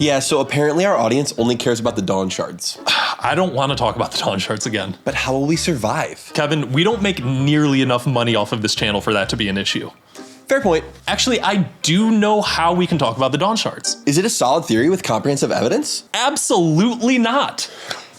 Yeah, so apparently our audience only cares about the Dawn Shards. I don't want to talk about the Dawn Shards again. But how will we survive? Kevin, we don't make nearly enough money off of this channel for that to be an issue. Fair point. Actually, I do know how we can talk about the Dawn Shards. Is it a solid theory with comprehensive evidence? Absolutely not.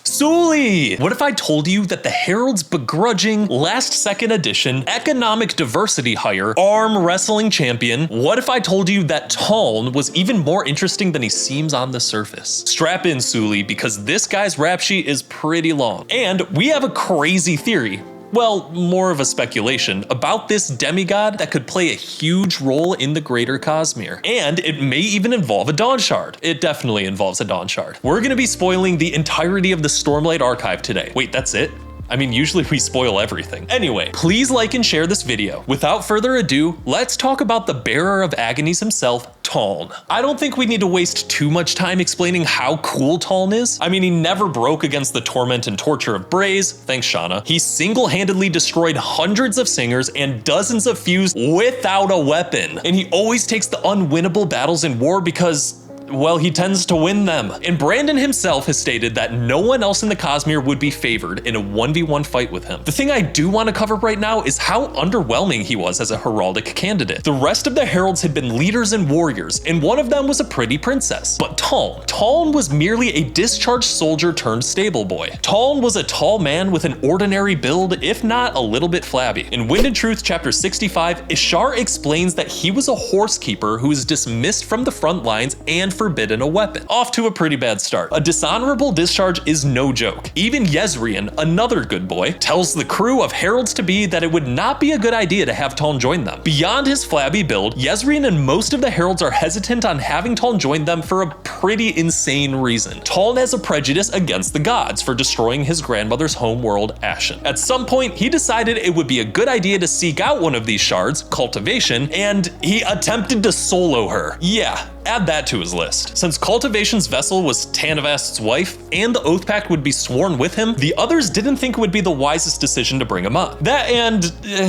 Sule! What if I told you that the Herald's begrudging, last-second addition, economic diversity hire, arm wrestling champion, what if I told you that TALN was even more interesting than he seems on the surface? Strap in, Sule, because this guy's rap sheet is pretty long. And we have a crazy theory. Well, more of a speculation about this demigod that could play a huge role in the greater Cosmere. And it may even involve a DAWNSHARD. It definitely involves a DAWNSHARD. We're gonna be spoiling the entirety of the Stormlight Archive today. Wait, that's it? I mean, usually we spoil everything. Anyway, please like and share this video. Without further ado, let's talk about the bearer of agonies himself, TALN. I don't think we need to waste too much time explaining how cool TALN is. I mean, he never broke against the torment and torture of Braze, thanks Shauna. He single-handedly destroyed hundreds of singers and dozens of fuse without a weapon. And he always takes the unwinnable battles in war because, well, he tends to win them. And Brandon himself has stated that no one else in the Cosmere would be favored in a 1v1 fight with him. The thing I do want to cover right now is how underwhelming he was as a heraldic candidate. The rest of the heralds had been leaders and warriors, and one of them was a pretty princess. But TALN was merely a discharged soldier turned stable boy. TALN was a tall man with an ordinary build, if not a little bit flabby. In Wind and Truth chapter 65, Ishar explains that he was a horsekeeper who was dismissed from the front lines and forbidden a weapon. Off to a pretty bad start. A dishonorable discharge is no joke. Even Yezrian, another good boy, tells the crew of heralds to be that it would not be a good idea to have TALN join them. Beyond his flabby build, Yezrian and most of the heralds are hesitant on having TALN join them for a pretty insane reason. TALN has a prejudice against the gods for destroying his grandmother's homeworld, Ashen. At some point, he decided it would be a good idea to seek out one of these shards, Cultivation, and he attempted to solo her. Yeah, add that to his list. Since Cultivation's vessel was Tanavast's wife, and the Oath Pact would be sworn with him, the others didn't think it would be the wisest decision to bring him on. That and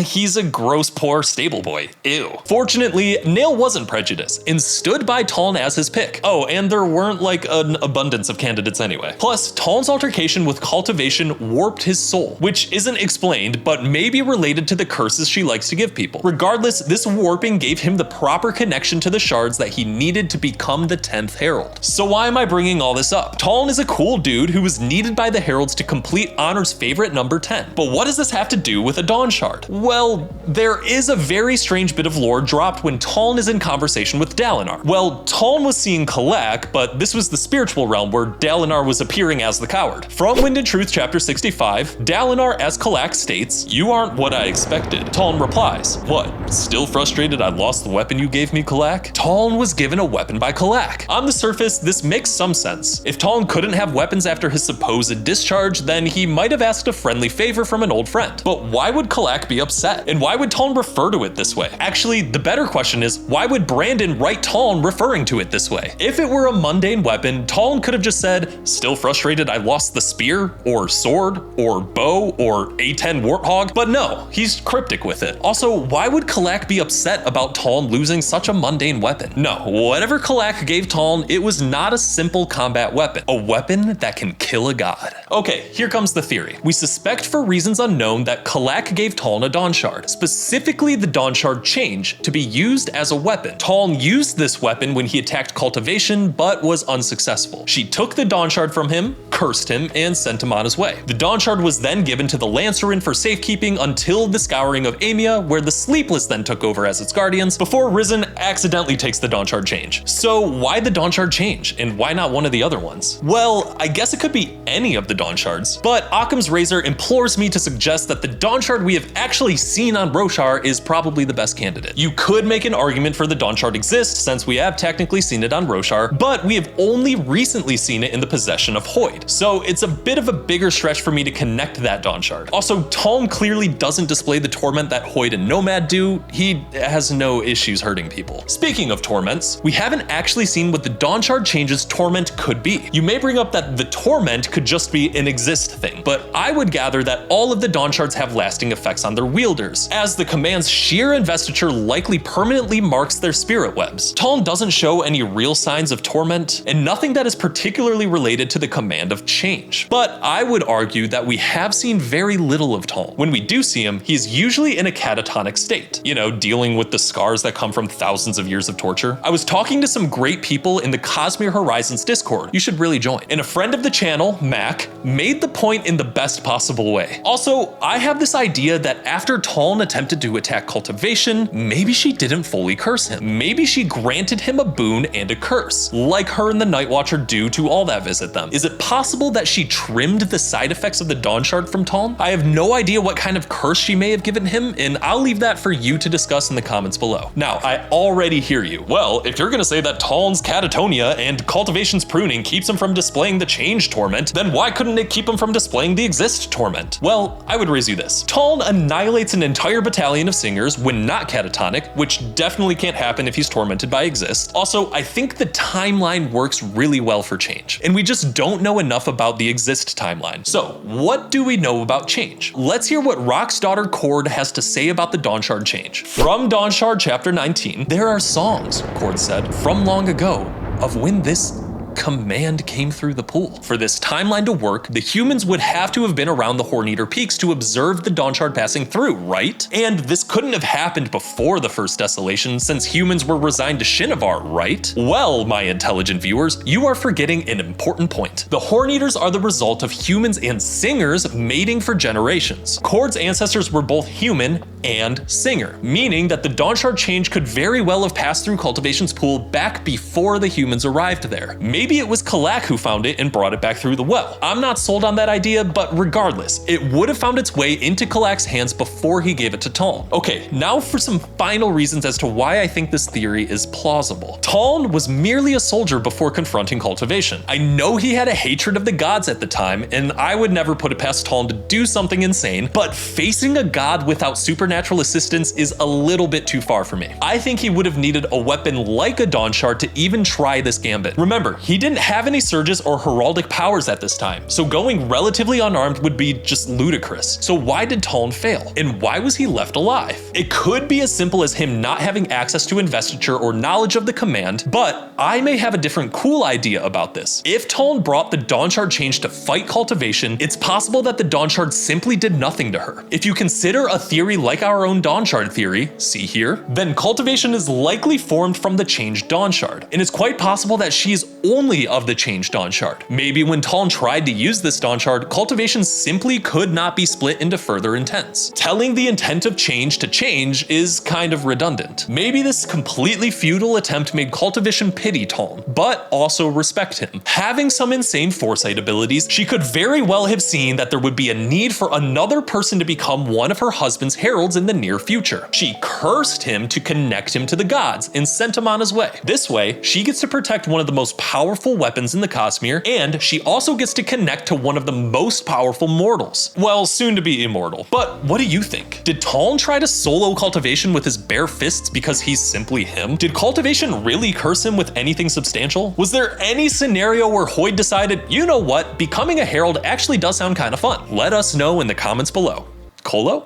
he's a gross, poor stable boy. Ew. Fortunately, Nail wasn't prejudiced and stood by TALN as his pick. Oh, and there weren't like an abundance of candidates anyway. Plus, TALN's altercation with Cultivation warped his soul, which isn't explained, but may be related to the curses she likes to give people. Regardless, this warping gave him the proper connection to the shards that he needed to become the 10th Herald. So why am I bringing all this up? TALN is a cool dude who was needed by the Heralds to complete Honor's favorite number 10. But what does this have to do with a DAWNSHARD? Well, there is a very strange bit of lore dropped when TALN is in conversation with Dalinar. Well, TALN was seeing Kalak, but this was the spiritual realm where Dalinar was appearing as the coward. From Wind and Truth chapter 65, Dalinar as Kalak states, "You aren't what I expected." TALN replies, "What, still frustrated I lost the weapon you gave me, Kalak?" TALN was given a weapon by Kalak. On the surface, this makes some sense. If TALN couldn't have weapons after his supposed discharge, then he might have asked a friendly favor from an old friend. But why would Kalak be upset? And why would TALN refer to it this way? Actually, the better question is, why would Brandon write TALN referring to it this way? If it were a mundane weapon, TALN could have just said, "Still frustrated I lost the spear," or sword, or bow, or A10 warthog, but no, he's cryptic with it. Also, why would Kalak be upset about TALN losing such a mundane weapon? No, whatever Kalak gave TALN, it was not a simple combat weapon, a weapon that can kill a god. Okay, here comes the theory. We suspect for reasons unknown that Kalak gave TALN a DAWNSHARD, specifically the DAWNSHARD Change, to be used as a weapon. TALN used this weapon when he attacked Cultivation, but was unsuccessful. She took the DAWNSHARD from him, cursed him, and sent him on his way. The DAWNSHARD was then given to the Lancerin for safekeeping until the Scouring of Amia, where the Sleepless then took over as its guardians, before Risen accidentally takes the DAWNSHARD Change. So why the DAWNSHARD Change, and why not one of the other ones? Well, I guess it could be any of the DAWNSHARDs, but Occam's Razor implores me to suggest that the DAWNSHARD we have actually seen on Roshar is probably the best candidate. You could make an argument for the DAWNSHARD exists, since we have technically seen it on Roshar, but we have only recently seen it in the possession of Hoyd. So it's a bit of a bigger stretch for me to connect that DAWNSHARD. Also, TALN clearly doesn't display the torment that Hoid and Nomad do. He has no issues hurting people. Speaking of torments, we haven't actually seen what the DAWNSHARD changes torment could be. You may bring up that the torment could just be an exist thing, but I would gather that all of the DAWNSHARDs have lasting effects on their wielders, as the command's sheer investiture likely permanently marks their spirit webs. TALN doesn't show any real signs of torment, and nothing that is particularly related to the command of change. But I would argue that we have seen very little of TALN. When we do see him, he's usually in a catatonic state, you know, dealing with the scars that come from thousands of years of torture. I was talking to some great people in the Cosmere Horizons Discord. You should really join. And a friend of the channel, Mac, made the point in the best possible way. Also, I have this idea that after TALN attempted to attack cultivation, maybe she didn't fully curse him. Maybe she granted him a boon and a curse, like her and the Night Watcher do to all that visit them. Is it possible that she trimmed the side effects of the DAWNSHARD from TALN? I have no idea what kind of curse she may have given him, and I'll leave that for you to discuss in the comments below. Now, I already hear you. Well, if you're gonna say that TALN's catatonia and cultivation's pruning keeps him from displaying the change torment, then why couldn't it keep him from displaying the exist torment? Well, I would raise you this. TALN annihilates an entire battalion of singers when not catatonic, which definitely can't happen if he's tormented by exist. Also, I think the timeline works really well for change, and we just don't know enough about the exist timeline. So, what do we know about change? Let's hear what Rock's daughter Cord has to say about the DAWNSHARD change. From DAWNSHARD chapter 19, there are songs, Cord said, from long ago, of when this command came through the pool. For this timeline to work, the humans would have to have been around the Horneater Peaks to observe the DAWNSHARD passing through, right? And this couldn't have happened before the first desolation, since humans were resigned to Shinovar, right? Well, my intelligent viewers, you are forgetting an important point. The Horneaters are the result of humans and singers mating for generations. Cord's ancestors were both human and singer, meaning that the DAWNSHARD change could very well have passed through Cultivation's pool back before the humans arrived there. Maybe it was Kalak who found it and brought it back through the well. I'm not sold on that idea, but regardless, it would have found its way into Kalak's hands before he gave it to TALN. Okay, now for some final reasons as to why I think this theory is plausible. TALN was merely a soldier before confronting cultivation. I know he had a hatred of the gods at the time, and I would never put it past TALN to do something insane, but facing a god without supernatural assistance is a little bit too far for me. I think he would have needed a weapon like a DAWNSHARD to even try this gambit. Remember, he didn't have any surges or heraldic powers at this time, so going relatively unarmed would be just ludicrous. So why did TALN fail? And why was he left alive? It could be as simple as him not having access to investiture or knowledge of the command, but I may have a different cool idea about this. If TALN brought the DAWNSHARD change to fight cultivation, it's possible that the DAWNSHARD simply did nothing to her. If you consider a theory like our own DAWNSHARD theory, see here, then cultivation is likely formed from the changed DAWNSHARD, and it's quite possible that she is only of the changed DAWNSHARD. Maybe when TALN tried to use this DAWNSHARD, cultivation simply could not be split into further intents. Telling the intent of change to change is kind of redundant. Maybe this completely futile attempt made cultivation pity TALN, but also respect him. Having some insane foresight abilities, she could very well have seen that there would be a need for another person to become one of her husband's heralds in the near future. She cursed him to connect him to the gods and sent him on his way. This way, she gets to protect one of the most powerful weapons in the Cosmere, and she also gets to connect to one of the most powerful mortals. Well, soon to be immortal. But what do you think? Did TALN try to solo cultivation with his bare fists because he's simply him? Did cultivation really curse him with anything substantial? Was there any scenario where Hoid decided, you know what, becoming a herald actually does sound kind of fun? Let us know in the comments below. Kolo?